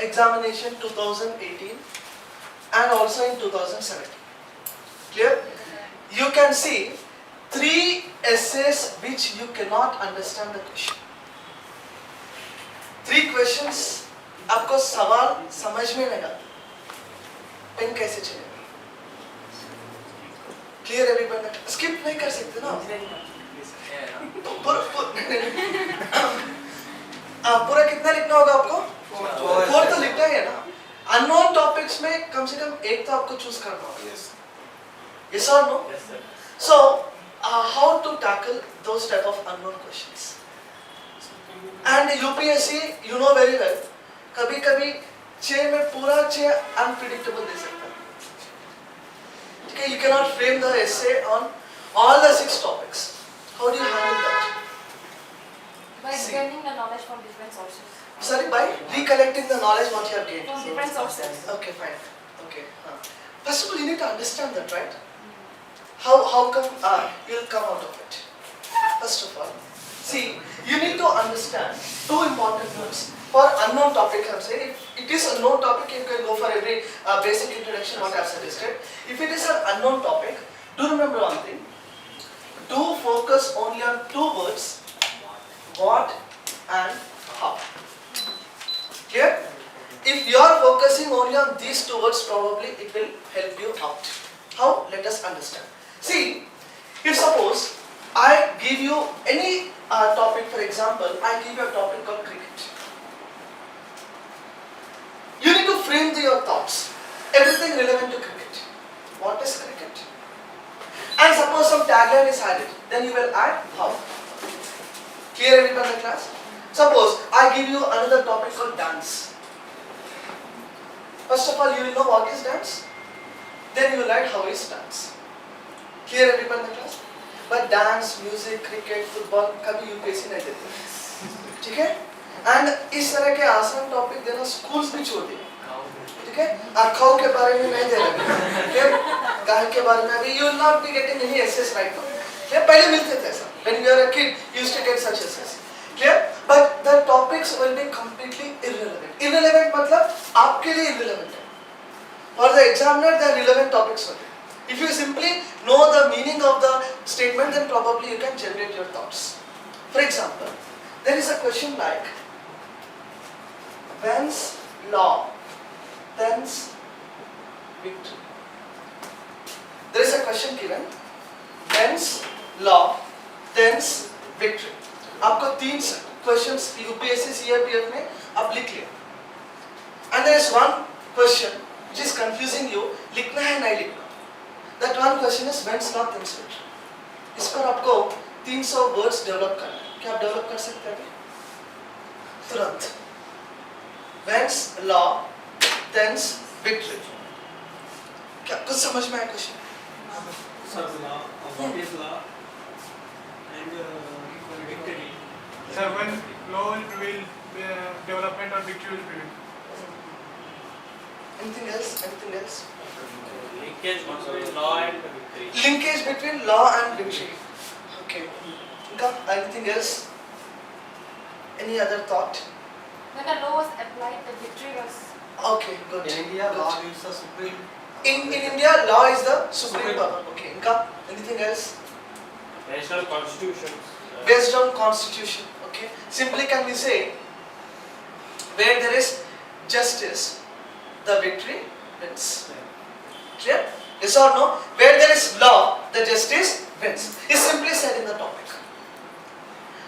examination 2018 and also in 2017. Clear? You can see 3 essays which you cannot understand the question. 3 questions आपको सवाल समझ में नहीं आता, पेन कैसे चलेगा? Clear everybody? Skip नहीं कर सकते ना? पूरा कितना लिखना होगा आपको? 4 तो लिखना ही है ना? Unknown topics में कम से कम एक तो आपको choose करना होगा. Yes or no? Yes, sir. So, how to tackle those type of unknown questions? And UPSC, you know very well, कभी-कभी 6 में पूरा 6 unpredictable दे सकता है. Okay, you cannot frame the essay on all the 6 topics. How do you handle that? By gaining the knowledge from different sources. Sorry, by recollecting the knowledge what you have gained. From different sources. Okay, fine. Okay. First of all, you need to understand that, right? How come you'll come out of it? First of all, see, you need to understand 2 important words. For unknown topic, I'm saying, if it is a known topic, you can go for every basic introduction what I've suggested. If it is an unknown topic, do remember one thing. Do focus only on 2 words, what and how. Clear? If you are focusing only on these 2 words, probably it will help you out. How? Let us understand. See, if suppose I give you any topic, for example, I give you a topic called cricket. You need to frame your thoughts, everything relevant to cricket. What is cricket? And suppose some tagline is added, then you will add how. Clear everyone in the class? Suppose I give you another topic called dance. First of all, you will know what is dance. Then you will add how is dance. Clear everyone in the class? But dance, music, cricket, football, कभी UPSC नहीं देते, ठीक है? And इस तरह के आसान topic देना स्कूल्स भी छोड़ दिए, ठीक है? खाओ के बारे में नहीं दे रहे, ठीक? गाय के बारे में अभी you will not be getting any essays right now. ठीक? पहले मिलते थे ऐसा. When you were a kid, you used to get such essays. Clear? But the topics will be completely irrelevant. Irrelevant मतलब आपके लिए irrelevant है. For the examiner, they are relevant topics for you. If you simply know the meaning of the statement, then probably you can generate your thoughts. For example, there is a question like, whence law, thence victory. There is a question given, whence law, thence victory. आपको 3 questions UPSC CRPF में आप लिख लिया. And there is one question which is confusing you, लिखना है नहीं लिखना. That one question is whence law, thence victory. इस पर आपको 300 words develop करना है. क्या आप develop कर सकते हैं? तुरंत. Whence law, thence victory. क्या कुछ समझ में आया question? Sir, what is law and victory? Sir, when law will prevail, development or victory will prevail. Anything else? Anything else? Linkage between law and victory. Linkage between law and victory. Okay. Anything else? Any other thought? When the law was applied, the victory was. Okay, good. In India, Good. law is the supreme. In India, law is the supreme power. Okay. Anything else? National constitutions. Based on constitution. Okay. Simply can we say, where there is justice, the victory wins. Clear? Yes or no? Where there is law, the justice wins. Is simply said in the topic.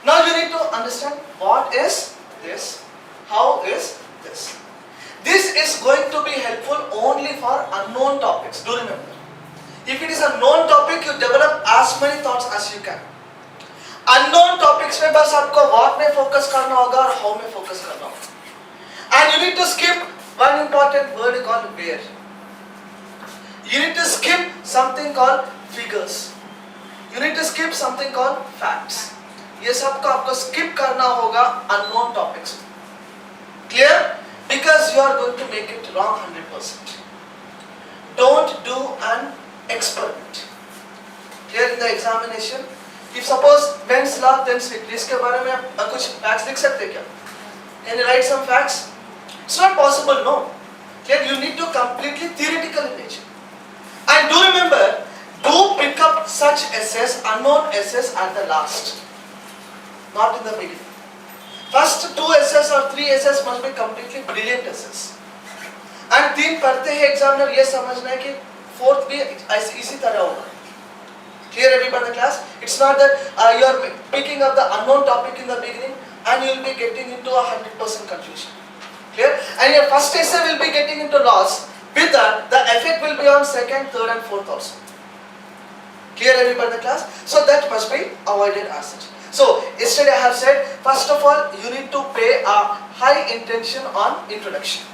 Now you need to understand what is this, how is this. This is going to be helpful only for unknown topics. Do remember. If it is a known topic, you develop as many thoughts as you can. Unknown topics में बस आपको what में focus करना होगा और how में focus करना होगा. And you need to skip one important word called where. You need to skip something called figures. You need to skip something called facts. ये सबको आपको skip करना होगा unknown topics. Clear? Because you are going to make it wrong 100%. Don't do an experiment. Clear in the examination? If suppose whence law, thence victory, इसके बारे में आप कुछ facts लिख सकते क्या? Can you write some facts? It's not possible, no. Here you need to completely theoretical in nature. And do remember, do pick up such essays, unknown essays at the last, not in the beginning. First 2 essays or 3 essays must be completely brilliant essays. And 3 पढ़ते ही examiner ये समझना है कि 4th भी इसी तरह होगा. Clear everybody in the class? It's not that you are picking up the unknown topic in the beginning and you will be getting into 100% confusion. Clear? And your first essay will be getting into loss. With that, the effect will be on 2nd, 3rd and 4th also. Clear everybody in the class? So that must be avoided as such. So, yesterday I have said, first of all, you need to pay a high intention on introduction.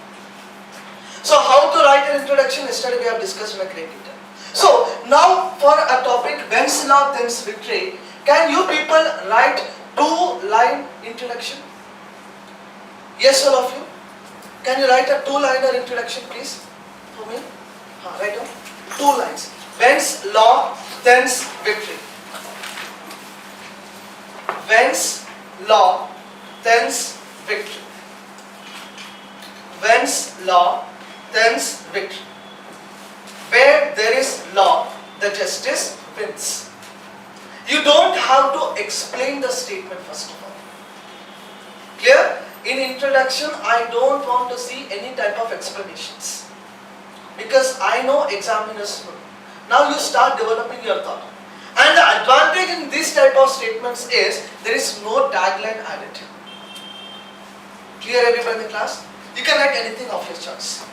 So, how to write an introduction, yesterday we have discussed in a great detail. So, now for a topic, when's love, then's victory, can you people write 2-line introduction? Yes, all of you? Can you write a 2-liner introduction, please? For me? Write down. 2 lines. When's law, then's victory. When's law, then's victory. When's law, then's victory. Where there is law, the justice wins. You don't have to explain the statement first of all. Clear? In introduction, I don't want to see any type of explanations. Because I know examiners know. Now you start developing your thought. And the advantage in this type of statements is, there is no tagline added. Clear everybody in the class? You can write anything of your choice.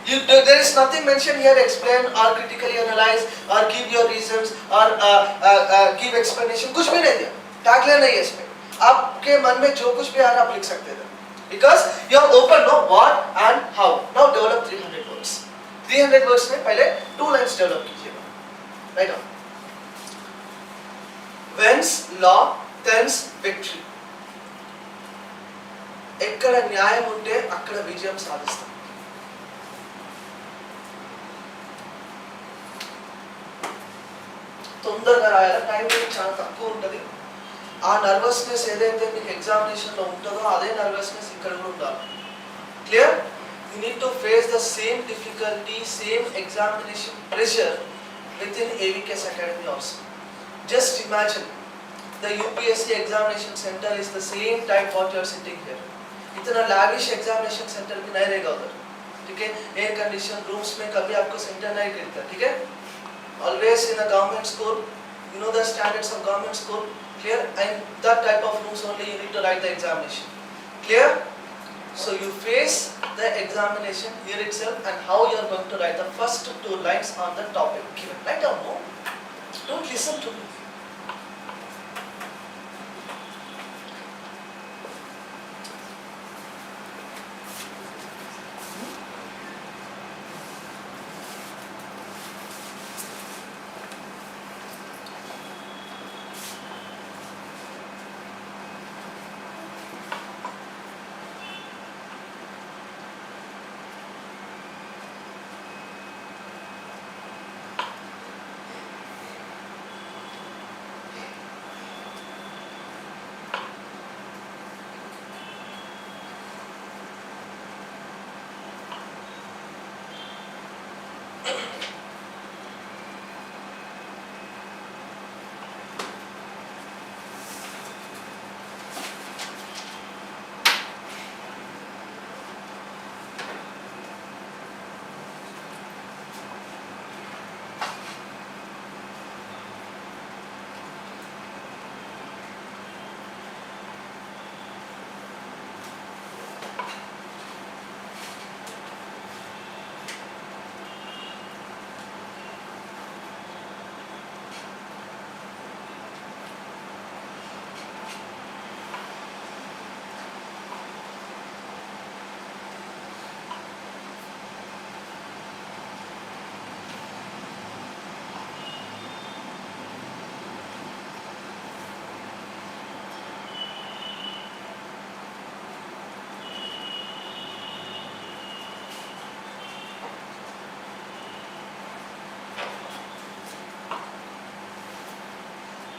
There is nothing mentioned here, explain or critically analyze or give your reasons or give explanation. कुछ भी नहीं दिया. Tagline नहीं है इसमें. आपके मन में जो कुछ भी आ रहा आप लिख सकते थे. Because you are open, no, what and how. Now develop 300 words. 300 words में पहले 2 lines develop कीजिएगा. Right on. When's law, then's victory. ఎక్కడ న్యాయం ఉంటే అక్కడ విజయం సాధిస్తాం. తొందరగా రాయాలి, టైం చాలా తక్కువ ఉంటుంది. ఆ నర్వస్నెస్ ఏదైతే మీకు ఎగ్జామినేషన్లో ఉంటుందో అదే నర్వస్నెస్ ఇక్కడ కూడా ఉండాలి. Clear? You need to face the same difficulty, same examination pressure with in AVKS Academy also. Just imagine the UPSC examination center is the same type what you are sitting here. इतना lavish examination center भी नहीं रहेगा उधर. ठीक है? Air condition rooms में कभी आपको सेंटर नहीं मिलता. ठीक है? Always in a government school, you know the standards of government school. Clear? And that type of rooms only you need to write the examination. Clear? So you face the examination here itself and how you are going to write the first 2 lines on the topic given. Write down, no? Don't listen to me.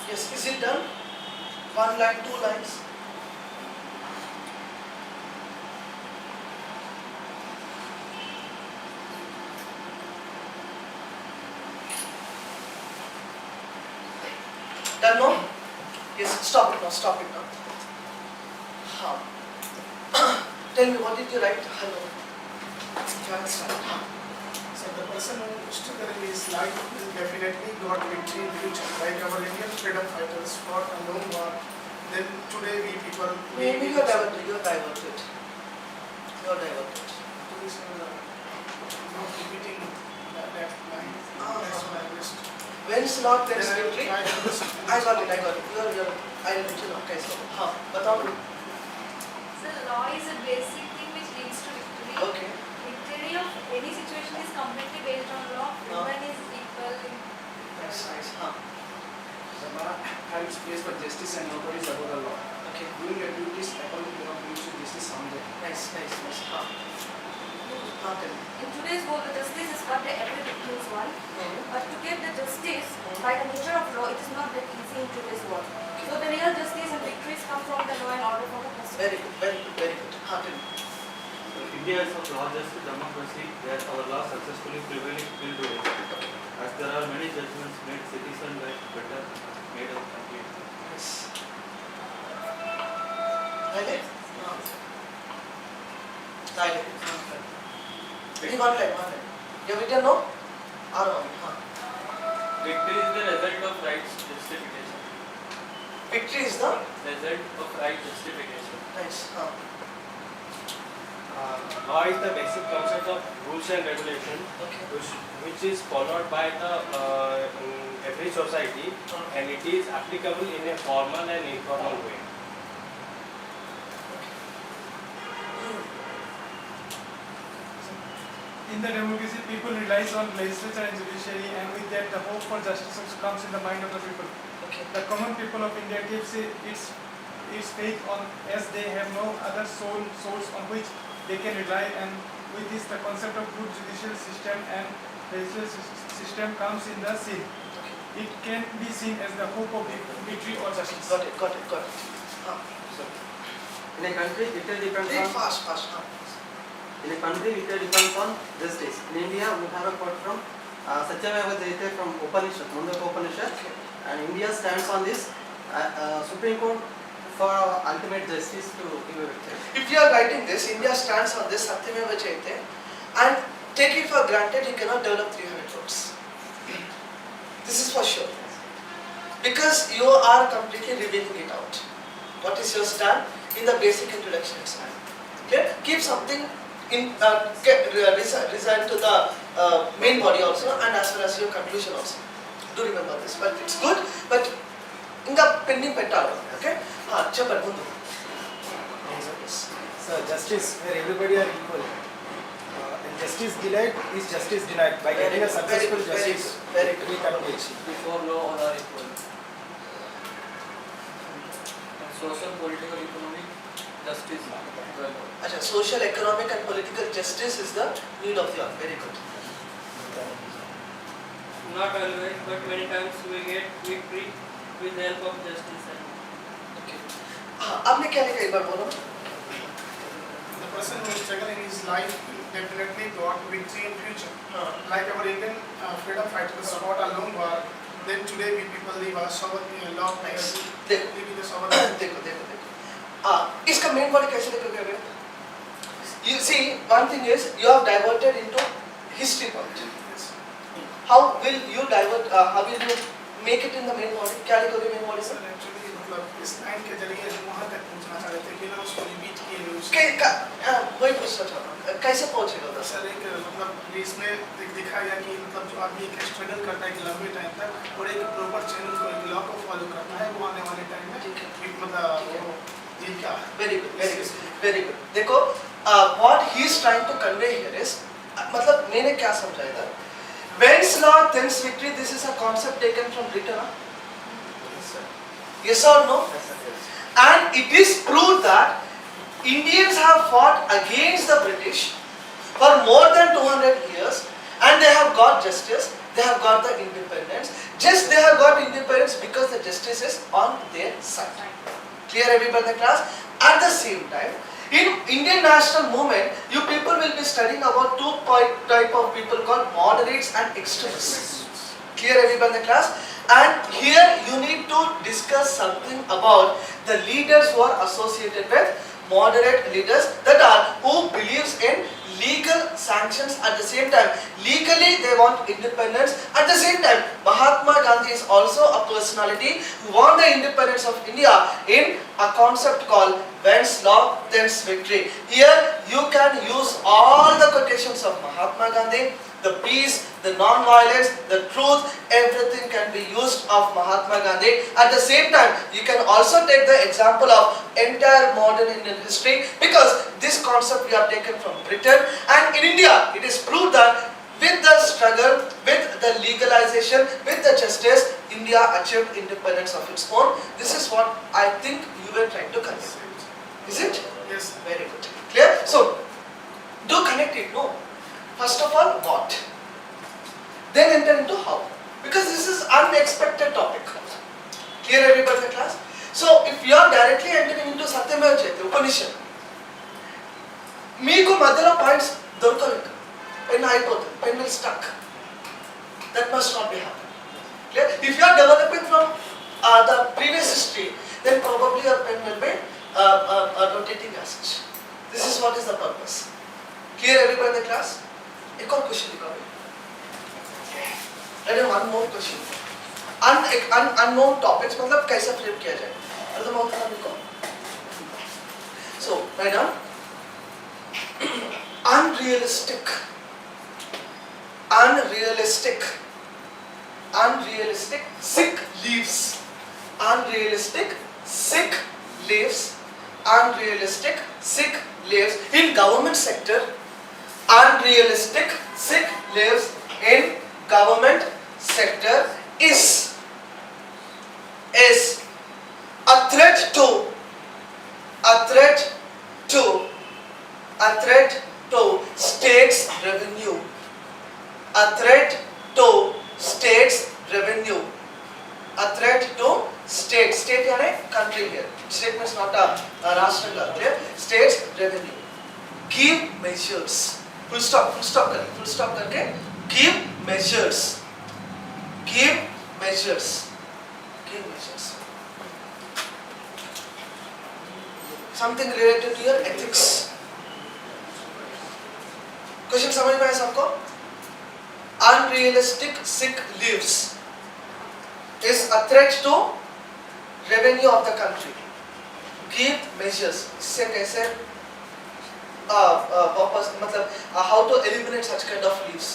Yes, is it done? 1 line, 2 lines. Done no? Yes, stop it now, stop it now. How? Tell me, what did you write? Hello. You haven't started. So the person who struggled in his life will definitely got victory in future. Like our Indian freedom fighters fought a long war. Then today we people Maybe you are diverted. You are diverted. You are diverted. Please, not repeating that line. That's what I missed. When's Lord wins Then victory? I understood. I got it. You're I will let you know. कैसे? हाँ, बताओ. So law is a basic thing which leads to victory. Okay. Victory of any situation is completely based on law. Everyone is equal in Nice, nice. हाँ. The law has its place for justice and nobody is above the law. Okay. Doing your duties according to law brings you justice someday. Nice, nice, nice. हाँ. हाँ, tell me. In today's world, the justice is what every victim's want. But to get the justice, by the nature of law, it is not that easy in today's world. So the real justice and victories come from the law and order for the person. Very good, very good, very good. हाँ, tell me. India is a law-just democracy where our law successfully prevailing till today. As there are many judgments made citizen life better, made of complete. Yes. Right? हाँ. Right. Ready, one line, one line. You have written no? Or no? हाँ. Victory is the result of right justification. Victory is the Result of right justification. nice. हाँ. Law is the basic concept of rules and regulation Okay. which is followed by the every society and it is applicable in a formal and informal way. In the democracy, people relies on legislature and judiciary, and with that, the hope for justice also comes in the mind of the people. Okay. The common people of India keeps its faith on, as they have no other source on which they can rely, and with this, the concept of good judicial system and legislative system comes in the scene. It can be seen as the hope of victory or justice. Got it, got it, got it. हाँ. In a country, victory depends Very on. fast, fast. हाँ. In a country, victory depends on justice. In India, we have a quote from Satyameva Jayate from Upanishad, Mundaka Upanishad, and India stands on this Supreme Court for ultimate justice to give a victory. If you are writing this, India stands on this Satyameva Jayate, and take it for granted you cannot develop 300 votes. This is for sure. Because you are completely revealing it out. What is your stand in the basic introduction itself? Okay? Keep something in result to the main body also, and as well as your conclusion also. Do remember this. But it's good. But in the pending petalo, okay? Chapal mundu. So justice where everybody are equal. And justice delayed is justice denied. By getting a successful justice, very good. we can reach. Before law, all are equal. Social, political, economic justice. Achha, social, economic and political justice is the need of the hour. Very good. Not always, but many times we get victory with the help of justice. Okay. आपने क्या लिखा एक बार बोलो? The person who is struggling in his life definitely got victory in future. Like our Indian freedom fighters fought a long war. Then today we people live a sovereign law. Nice. Live in the sovereign. देखो. इसका main body कैसे लिखोगे अभी? You see, one thing is you have diverted into history point. How will you divert? How will you make it in the main body? क्या लिखोगे main body से? Actually मतलब इस लाइन के जरिए हम वहाँ तक पहुँचना चाहते थे कि ना उसको रिपीट किए हुए वही पूछना चाहता हूँ कैसे पहुँचेगा उधर? सर एक मतलब इसमें दिखाया गया कि मतलब जो आदमी एक स्ट्रगल करता है एक लंबे टाइम तक और एक प्रॉपर चैनल को एक लॉ को फॉलो करता है वो आने वाले टाइम में एक मतलब जीत का Very good, very good, very good. देखो what he is trying to convey here is मतलब मैंने क्या समझा इधर? When's law thens victory? This is a concept taken from Britain. Yes or no? And it is proved that Indians have fought against the British for more than 200 years and they have got justice, they have got the independence. Just they have got independence because the justice is on their side. Clear everybody in the class? At the same time, in Indian national movement, you people will be studying about two type of people called moderates and extremists. Clear everybody in the class? And here you need to discuss something about the leaders who are associated with moderate leaders, that are who believes in legal sanctions. At the same time, legally they want independence. At the same time, Mahatma Gandhi is also a personality who won the independence of India in a concept called when's law, then's victory. Here you can use all the quotations of Mahatma Gandhi, the peace, the non-violence, the truth, everything can be used of Mahatma Gandhi. At the same time, you can also take the example of entire modern Indian history, because this concept we have taken from Britain, and in India it is proved that with the struggle, with the legalization, with the justice, India achieved independence of its own. This is what I think you were trying to convey. Is it? Yes. Very good. Clear? So, do connect it, no? First of all, what? Then enter into how. Because this is unexpected topic. Clear everybody in the class? So, if you are directly entering into Satyameva Jayate, Upanishad, మీకు మధ్యలో points దొరకవు, pen అయిపోతుంది, pen will stuck. That must not be happening. Clear? If you are developing from the previous history, then probably your pen will be rotating as such. This is what is the purpose. Clear everybody in the class? एक और question दिखाओ. Let me one more question. Unknown topics मतलब कैसा frame किया जाए? अर्थ होता है आपको. So, madam, unrealistic, sick leaves, unrealistic, sick leaves, unrealistic, sick leaves in government sector, unrealistic, sick leaves in government sector is a threat to state's revenue, a threat to state's revenue, a threat to state यानी country here. State means not a rashtra, clear? State's revenue. Give measures. Full stop करके give measures. Something related to your ethics. Question समझ में आया सबको? Unrealistic sick leaves is a threat to revenue of the country. Give measures. इससे कैसे मतलब how to eliminate such kind of leaves.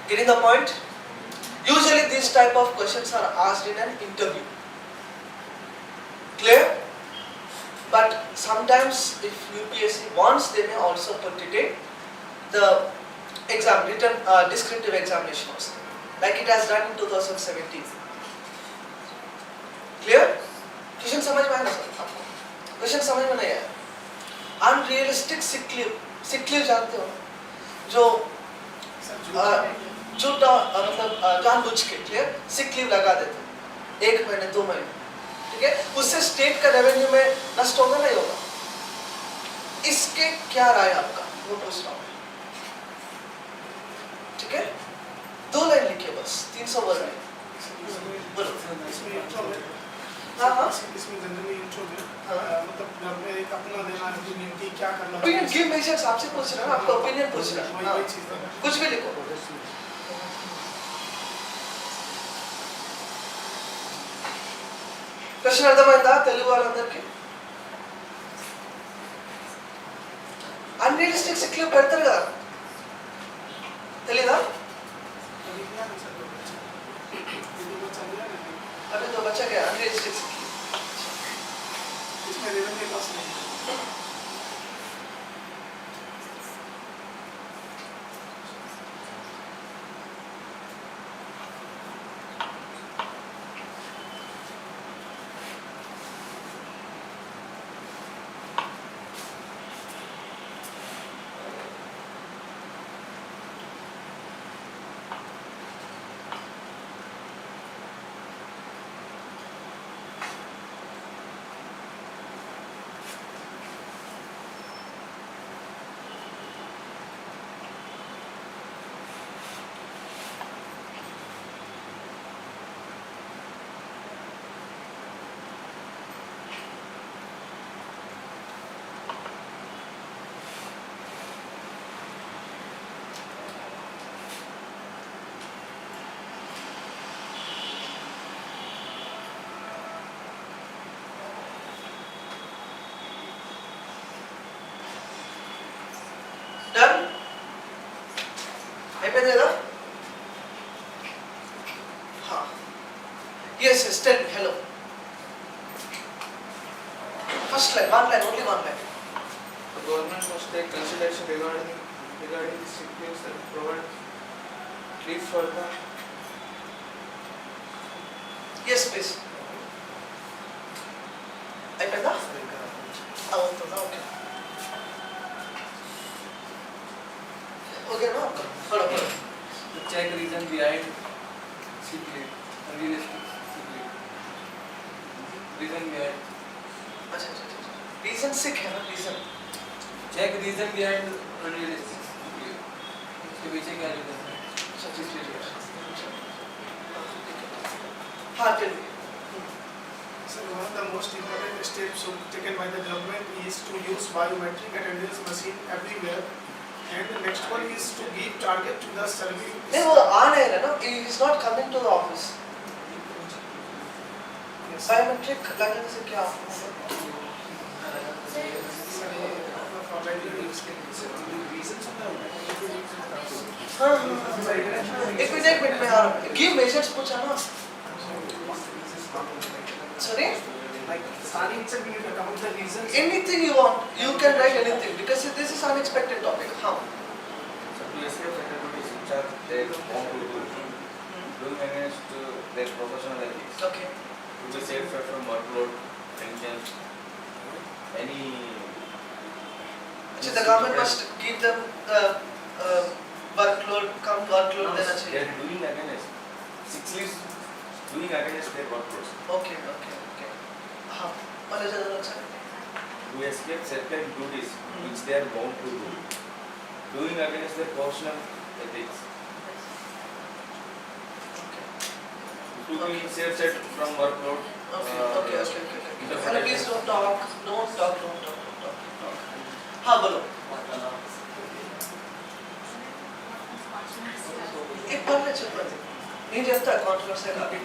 Getting the point? Usually these type of questions are asked in an interview. Clear? But sometimes if UPSC wants, they may also put it in the exam, written descriptive examination also, like it has done in 2017. Clear? Question समझ में आया ना sir आपको? Question समझ में नहीं आया? Unrealistic sick leave जानते हो? जो झूठा मतलब जानबूझ के, clear? sick leave लगा देते, 1 महीने 2 महीने, ठीक है? उससे स्टेट का रेवेन्यू में नष्ट होगा नहीं होगा? इसके क्या राय आपका? वो पूछ रहा हूँ, ठीक है? 2 लाइन लिखिए बस, 300 वर्ड में. हाँ. इसमें जनरली इंट्रो में मतलब घर में एक अपना देना ओपिनियन की क्या करना है. ओपिनियन गिव मेजर्स आपसे पूछ रहा है ना, आपका ओपिनियन पूछ रहा है. वही चीज है. कुछ भी लिखो. క్వశ్చన్ అర్థమైందా తెలుగు వాళ్ళందరికీ? అన్రియలిస్టిక్ సిక్ లీవ్ పెడతారు కదా, తెలీదా? अभी तो बच्चा गया अनरियलिस्टिक सिक लीव. इसमें रेवेन्यू लॉस नहीं. అయిపోయింది కదా yes tell me hello first line one line only one line The government must take consideration regarding the sick leaves and provide leave for the yes please అయిపోయిందా అవుతుందా okay ఓకేనా పడు to check reason behind sick leave, unrealistic sick leave. Reason behind. अच्छा reason सिक है ना reason Check reason behind unrealistic sick leave. इसके पीछे क्या रीजन है? sick हाँ tell me So one of the most important steps taken by the government is to use biometric attendance machine everywhere, and the next one is to give target to the survey. नहीं वो आ नहीं रहा ना he is not coming to the office biometric लगने से क्या हाँ एक मिनट में यार गिव मेजर्स पूछा ना sorry Like starting itself, you need to come up with the reasons. anything you want you can write anything because this is unexpected topic how So to escape activities which are their own to do, doing against their professional ethics, okay to be safe from workload, tension, any. so the government must give them workload come workload देना They चाहिए are doing against sick leaves, doing against their workloads. okay हाँ वाले ज़्यादा लोग sir To escape certain duties which they are bound to do, doing against their professional ethics. To be safe set from workload. okay hello please don't talk हाँ बोलो एक बार में चल पड़े नहीं जब तक controversial है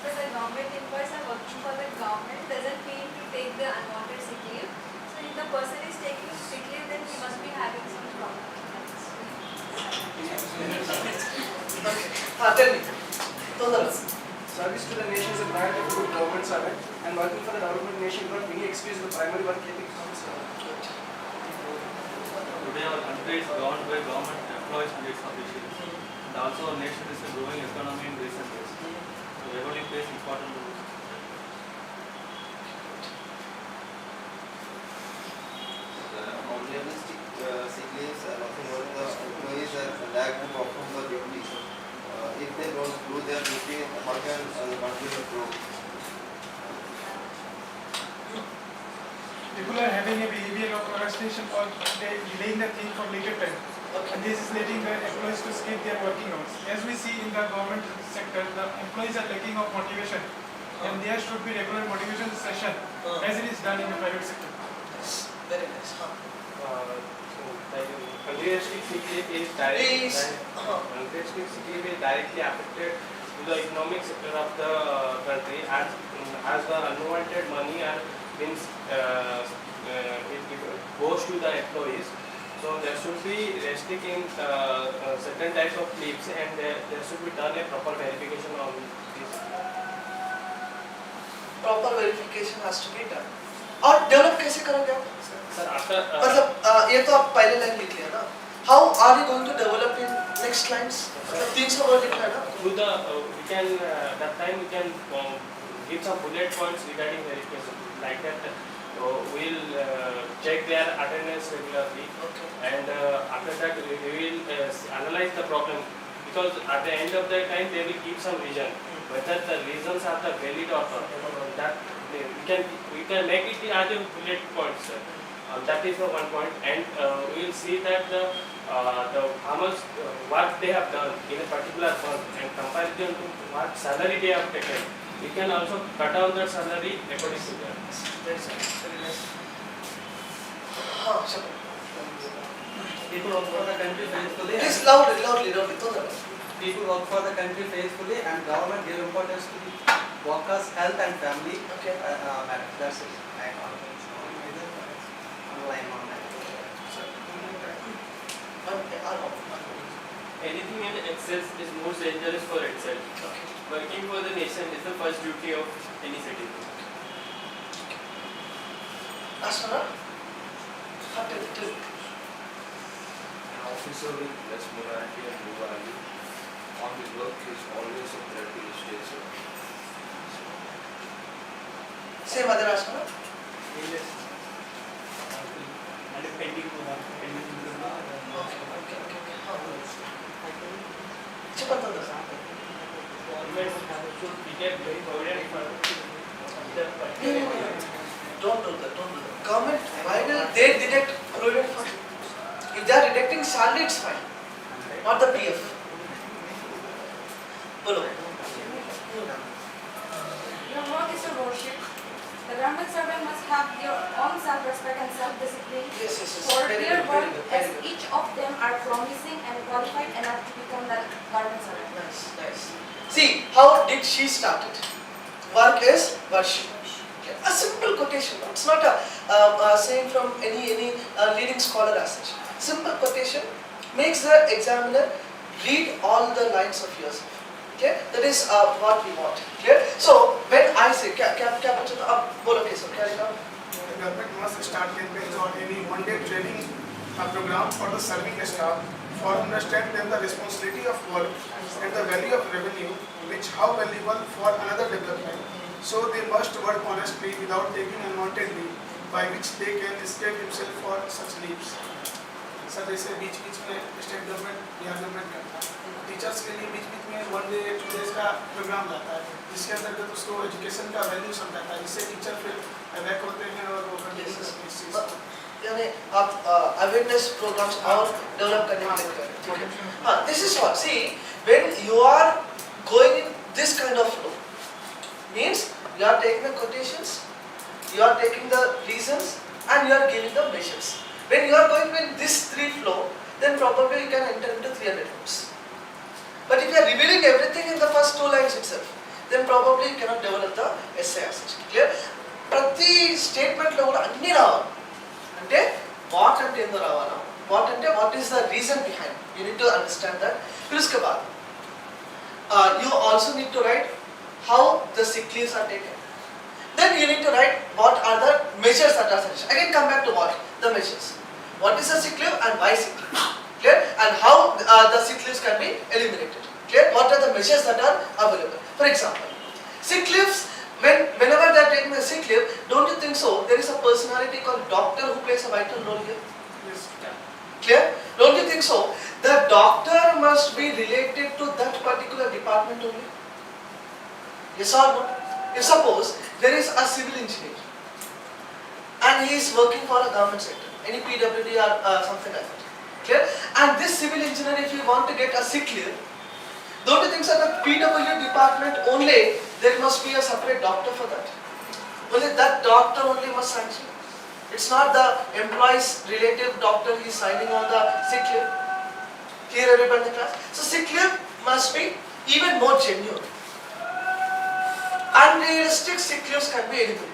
So the government employees are working for the government doesn't mean to take the unwanted sick leave. So if the person is taking sick leave, then he must be having some problem. okay हाँ tell me तो दल Service to the nation is a priority of good government servant, and working for the development nation without any excuse is the primary work ethic of a servant. Today our country is governed by government employees and its officials. And also our nation is a growing economy in recent years. So revenue plays important role. Unrealistic sick leaves are nothing more than the employees are lack to perform the duties. If they don't do their duty, how can the country improve? People are having a behavior of procrastination or delaying the thing from later time. And this is letting the employees to skip their working hours. As we see in the government sector, the employees are lacking of motivation, and there should be regular motivation session as it is done in the private sector. very nice हाँ Unrealistic sick leave is directly affected to the economic sector of the country as the unwanted money are means it goes to the employees. So there should be restricting certain types of leaves, and there should be done a proper verification on this. proper verification has to be done और develop कैसे करोगे आप Sir, after मतलब ये तो आप पहले line लिख लिया ना how are you going to develop in next lines मतलब 300 वर्ड लिखना है ना through the we can that time we can give some bullet points regarding verification like that. We'll check their attendance regularly, okay and after that we will analyze the problem, because at the end of the time they will give some reason whether the reasons are the valid or not. That we can make it as a bullet points. That is the one point, and we will see that the how much what they have done in a particular month and comparison to what salary they have taken. We can also cut down that salary according to that. very nice हाँ चलो People work for the country faithfully. please loudly तो दल People work for the country faithfully, and government give importance to the workers' health and family. okay Matter. That's it. Online. one in excess is most dangerous for itself. Working for the nation is the first duty of any citizen. Astronaut? Tell me. An officer with less morality and low value on his work is always a threat to his state. Same other astronaut? And pending చెప్పండి Government should become very provident for the Don't do that. Government, why will they deduct provident fund? If they are deducting salary, it's fine. Not the PF. Bolo. Your work is to worship. The government servant must have their own self-respect and self-discipline. Yes. For Very their good, work, very as good. each of them are promising and qualified enough to become the government servant. Nice. See, how did she start it? Work is worship. A simple quotation. It's not a saying from any leading scholar as such. Simple quotation makes the examiner read all the lines of yourself. Okay, that is what we want. Clear? So when I say, bolo so carry on. The government must start campaigns on any one-day training program for the serving staff for understand them the responsibility of work and the value of revenue, which how valuable for another development. So they must work honestly without taking unwanted leave, by which they can escape himself for such leaves. Sir जैसे बीच में state government Bihar government करता है, teachers के लिए बीच में 1 day 2 days का programme लाता है, जिसके अंतर्गत उसको एजुकेशन का वैल्यू समझाता है, जिससे टीचर फिर अवेक होते हैं और वो करते हैं इस चीज़ को। यानी आप अवेयरनेस प्रोग्राम्स और डेवलप करने के लिए कर रहे हैं। हाँ, this is what. See, when you are going in this kind of flow, means you are taking the quotations, you are taking the reasons, and you are giving the measures. When you are going in this 3 flow, then probably you can enter into 300 rooms. But if you are revealing everything in the first 2 lines itself, then probably you cannot develop the essay as such. Clear? ప్రతి స్టేట్మెంట్లో కూడా అన్ని రావాలి. అంటే what అంటే ఏందో రావాలా, what అంటే what is the reason behind, you need to understand that. फिर उसके बाद you also need to write how the sick leaves are taken. Then you need to write what are the measures that are suggested. Again come back to what? The measures. What is a sick leave and why sick leave? Clear? And how the sick leaves can be eliminated. Clear? What are the measures that are available? For example, sick leaves, whenever they are taking a sick leave, don't you think so? There is a personality called doctor who plays a vital role here. Yes. Clear? Don't you think so? The doctor must be related to that particular department only. Yes or no? If suppose there is a civil engineer and he is working for a government sector, any PWD or something like that. Clear? And this civil engineer, if you want to get a sick leave, don't you think so? The PWD department only, there must be a separate doctor for that. Only that doctor only must sanction. It's not the employee's relative doctor he is signing on the sick leave. Clear everybody in the class? So sick leave must be even more genuine. Unrealistic sick leaves can be eliminated.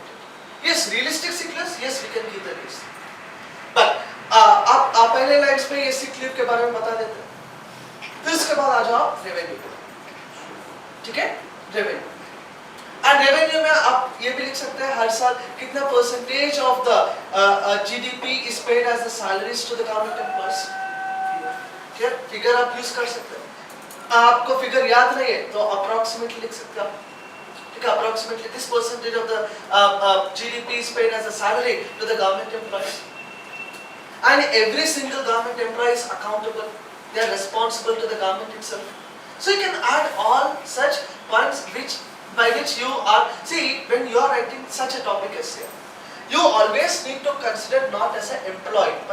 Yes, realistic sick leaves, yes, we can give the list. But आप पहले lines में ये sick leave के बारे में बता देते हैं. फिर उसके बाद आ जाओ रेवेन्यू पे. ठीक है? रेवेन्यू. And revenue में आप ये भी लिख सकते हैं हर साल कितना percentage of the GDP is paid as the salaries to the government employees. क्या फिगर आप यूज कर सकते हैं. आपको फिगर याद नहीं है तो approximately लिख सकते हैं. Approximately this percentage of the GDP is paid as a salary to the government employees. And every single government employee is accountable. They are responsible to the government itself. So you can add all such points by which you are, see, when you are writing such a topic essay, you always need to consider not as an employee, but